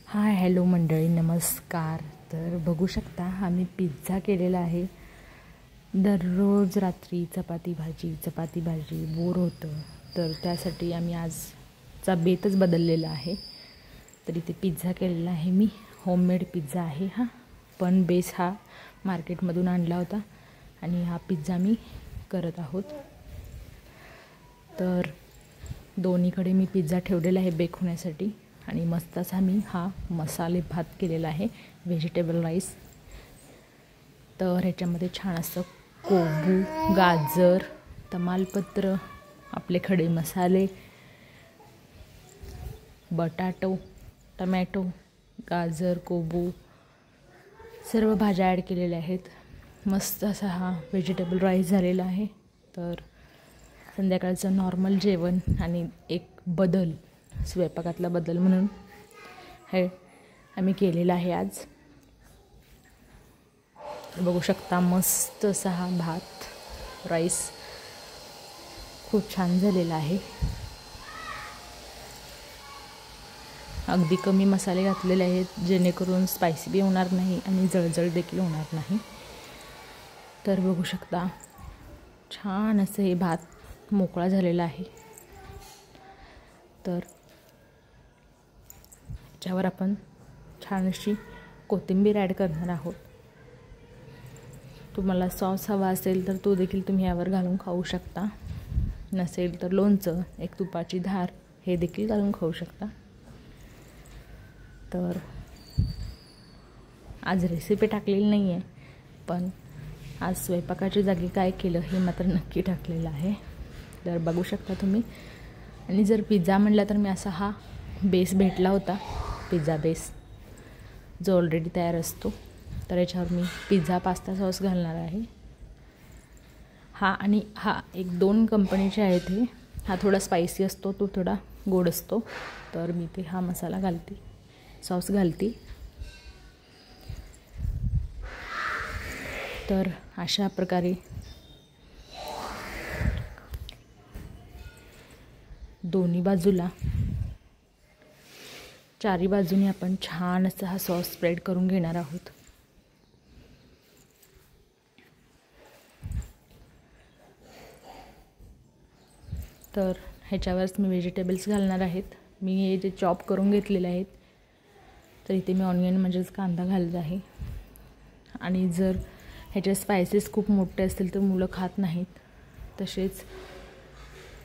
Hi hello मंडळी, नमस्कार. तर बघू शकता आम्ही पिझ्झा केलेला आहे. दररोज रात्री चपाती भाजी बोर होतं, तर त्यासाठी आम्ही आजचा बेतच बदललेला आहे. तर इथे पिझ्झा केलेला आहे मी. होममेड पिझ्झा आहे हा, पण बेस हा मार्केटमधून आणला होता आणि हा पिझ्झा मी करत आहोत. तर दोन्हीकडे मी पिझ्झा ठेवलेला आहे बेक होण्यासाठी आणि मस्त असा मी हा मसाले भात केलेला आहे, व्हेजिटेबल राईस. तर ह्याच्यामध्ये छान असं कोबू, गाजर, तमालपत्र, आपले खडे मसाले, बटाटो, टमॅटो, गाजर, कोबू सर्व भाज्या ॲड केलेल्या आहेत. मस्त असा हा व्हेजिटेबल राईस झालेला आहे. तर संध्याकाळचं नॉर्मल जेवण आणि एक बदल, स्वयंपाकातला बदल म्हणून हे आम्ही केलेलं आहे आज. बघू शकता मस्त असा हा भात राईस खूप छान झालेला आहे. अगदी कमी मसाले घातलेले आहेत, जेणेकरून स्पायसी बी होणार नाही आणि जळजळ देखील होणार नाही. तर बघू शकता छान असं हे भात मोकळा झालेला आहे. तर ह्याच्यावर आपण छान अशी कोथिंबीर ॲड करणार आहोत. तुम्हाला सॉस हवा असेल तर तो देखील तुम्ही यावर घालून खाऊ शकता. नसेल तर लोणचं, एक तुपाची धार हे देखील घालून खाऊ शकता. तर आज रेसिपी टाकलेली नाही आहे, पण आज स्वयंपाकाच्या जागी काय केलं हे मात्र नक्की टाकलेलं आहे. तर बघू शकता तुम्ही. आणि जर पिझ्झा म्हटला तर मी असा हा बेस भेटला होता, पिझ्झा बेस जो ऑलरेडी तयार असतो. तर याच्यावर मी पिझ्झा पास्ता सॉस घालणार आहे. हा आणि हा 1-2 कंपनीचे आहेत हे. हा थोडा स्पायसी असतो, तो थोडा गोड असतो. तर मी ते हा मसाला घालते, सॉस घालते. तर अशा प्रकारे दोन्ही बाजूला, चारी बाजूने आपण छान असा हा सॉस स्प्रेड करून घेणार आहोत. तर ह्याच्यावरच मी व्हेजिटेबल्स घालणार आहेत. मी हे जे चॉप करून घेतलेले आहेत, तर इथे मी ऑनियन म्हणजेच कांदा घालत आहे. आणि जर ह्याचे स्पायसेस खूप मोठे असतील तर मुलं खात नाहीत. तसेच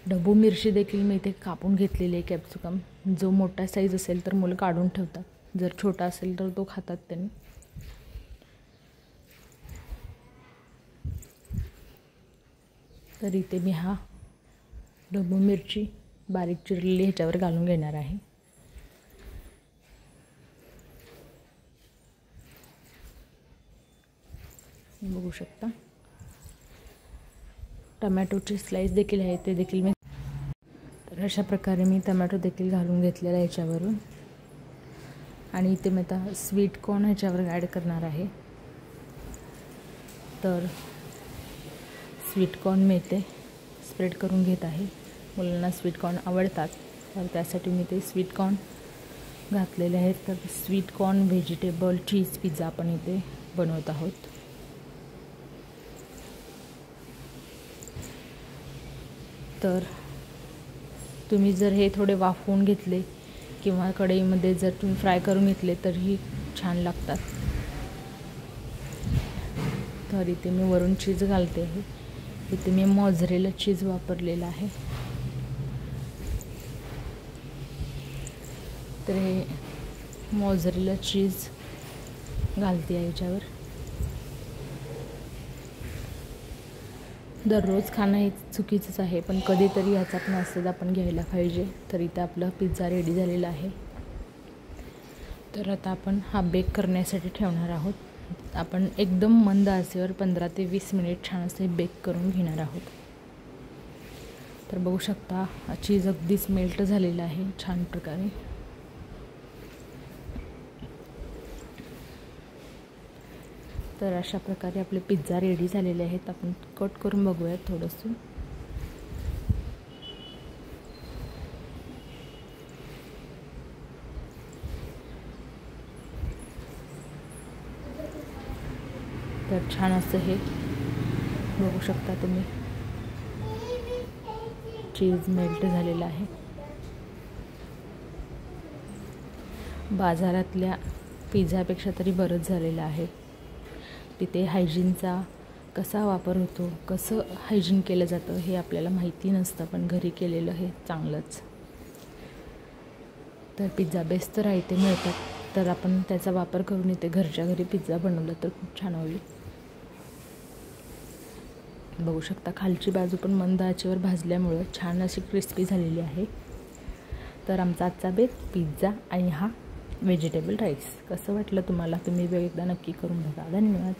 ढबू मिरची देखील मी इथे कापून घेतलेली आहे, कॅप्सिकम. जो मोठा साईज असेल तर मुलं काढून ठेवतात, जर छोटा असेल तर तो खातात त्यांनी. तर इथे मी हा ढबू मिरची बारीक चिरलेली ह्याच्यावर घालून घेणार आहे. बघू शकता टमॅटोचे स्लाइस देखील आहे, ते देखील मी. तर अशा प्रकारे मी टमॅटो देखील घालून घेतलेला आहे ह्याच्यावरून. आणि इथे मी आता स्वीट कॉर्न ह्याच्यावर ॲड करणार आहे. तर स्वीट कॉर्न मी इथे स्प्रेड करून घेत आहे. मुलांना स्वीट कॉर्न आवडतात, तर त्यासाठी मी ते स्वीट कॉर्न घातलेले आहेत. तर sweet corn vegetable cheese pizza आपण इथे बनवत आहोत. तर तुम्ही जर हे थोडे वाफवून घेतले किंवा कढईमध्ये जर तुम्ही फ्राय करून घेतले तरीही छान लागतात. तर इथे मी वरून चीज घालते आहे. इथे मी मोझरेला चीज वापरलेला आहे. तर हे मोझरेला चीज घालते आहे याच्यावर. दररोज खाणं हे चुकीचंच आहे, पण कधीतरी याचा पण आस्वाद आपण घ्यायला पाहिजे. तर इथं आपला पिझ्झा रेडी झालेला आहे. तर आता आपण हा बेक करण्यासाठी ठेवणार आहोत. आपण एकदम मंद आचेवर 15 ते 20 मिनिट छान असे बेक करून घेणार आहोत. तर बघू शकता चीज अगदीच मेल्ट झालेला आहे छान प्रकारे. तर अशा प्रकारे आपले पिझ्झा रेडी झालेले आहेत. आपण कट करून बघूयात थोडंसं. तर छान असं हे बघू शकता तुम्ही, चीज मेल्ट झालेलं आहे. बाजारातल्या पिझ्झापेक्षा तरी बरंच झालेलं आहे. तिथे हायजीनचा कसा वापर होतो, कसं हायजीन केलं जातं हे आपल्याला माहिती नसतं, पण घरी केलेलं हे चांगलंच. तर पिझ्झा बेस तर इथे मिळतात, तर आपण त्याचा वापर करून इथे घरच्या घरी पिझ्झा बनवला तर खूप छान होईल. बघू शकता खालची बाजू पण मंद आचेवर भाजल्यामुळं छान अशी क्रिस्पी झालेली आहे. तर आमचा आजचा बेत पिझ्झा आणि हा व्हेजिटेबल राईस कसं वाटलं तुम्हाला, तुम्ही एकदा नक्की करून बघा. धन्यवाद.